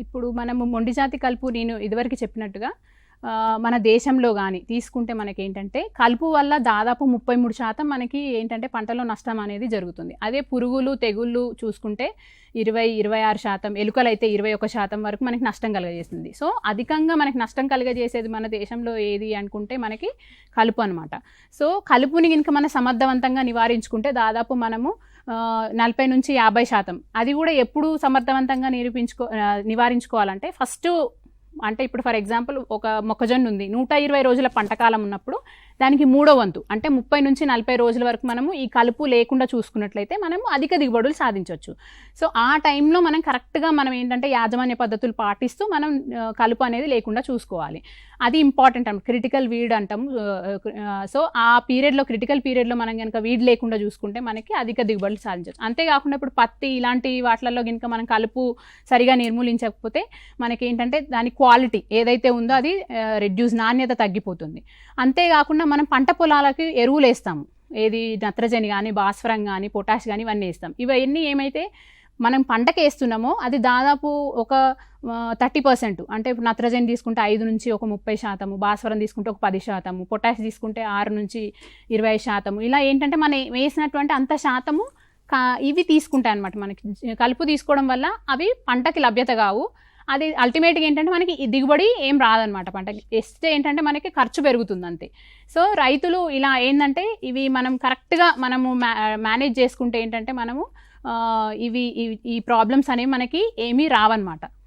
ఇప్పుడు మనము మొండి జాతి కలుపు నేను ఇదివరకు చెప్పినట్టుగా మన దేశంలో కానీ తీసుకుంటే మనకేంటంటే కలుపు వల్ల దాదాపు 33% మనకి ఏంటంటే పంటలో నష్టం అనేది జరుగుతుంది. అదే పురుగులు తెగుళ్ళు చూసుకుంటే 20-26%, ఎలుకలైతే 21% వరకు మనకి నష్టం కలుగజేస్తుంది. సో అధికంగా మనకి నష్టం కలుగజేసేది మన దేశంలో ఏది అనుకుంటే మనకి కలుపు అనమాట. సో కలుపుని కనుక మనం సమర్థవంతంగా నివారించుకుంటే దాదాపు మనము 40-50%, అది కూడా ఎప్పుడు సమర్థవంతంగా నివారించుకోవాలంటే ఫస్ట్ అంటే ఇప్పుడు ఫర్ ఎగ్జాంపుల్ ఒక మొక్కజొన్న ఉంది, 120 రోజుల పంటకాలం ఉన్నప్పుడు దానికి 3వ వంతు అంటే 30-40 రోజుల వరకు మనము ఈ కలుపు లేకుండా చూసుకున్నట్లయితే మనము అధిక దిగుబడులు సాధించవచ్చు. సో ఆ టైంలో మనం కరెక్ట్గా మనం ఏంటంటే యాజమాన్య పద్ధతులు పాటిస్తూ మనం కలుపు అనేది లేకుండా చూసుకోవాలి. అది ఇంపార్టెంట్ అన్నమాట, క్రిటికల్ వీడ్ అంటాము. సో ఆ పీరియడ్లో క్రిటికల్ పీరియడ్లో మనం కనుక వీడ్ లేకుండా చూసుకుంటే మనకి అధిక దిగుబడులు సాధించవచ్చు. అంతేకాకుండా ఇప్పుడు పత్తి ఇలాంటి వాటిలలో కనుక మనం కలుపు సరిగా నిర్మూలించకపోతే మనకి ఏంటంటే దాని క్వాలిటీ ఏదైతే ఉందో అది రెడ్యూస్, నాణ్యత తగ్గిపోతుంది. అంతేకాకుండా మనం పంట పొలాలకి ఎరువులు వేస్తాము, ఏది నత్రజని కానీ భాస్వరం కానీ పొటాష్ కానీ ఇవన్నీ వేస్తాం. ఇవన్నీ ఏమైతే మనం పంటకి వేస్తున్నామో అది దాదాపు ఒక 30%, అంటే ఇప్పుడు నత్రజని తీసుకుంటే 5-30%, భాస్వరం తీసుకుంటే ఒక 10%, పొటాష్ తీసుకుంటే 6-20%. ఇలా ఏంటంటే మనం వేసినటువంటి అంత శాతము ఇవి తీసుకుంటాయి అన్నమాట. మనకి కలుపు తీసుకోవడం వల్ల అవి పంటకి లభ్యత కావు. అది అల్టిమేట్గా ఏంటంటే మనకి దిగుబడి ఏం రాదనమాట. పంటకి వేస్తే ఏంటంటే మనకి ఖర్చు పెరుగుతుంది అంతే. సో రైతులు ఇలా ఏంటంటే ఇవి మనం కరెక్ట్గా మనము మేనేజ్ చేసుకుంటే ఏంటంటే మనము ఈ ప్రాబ్లమ్స్ అనేవి మనకి ఏమీ రావన్నమాట.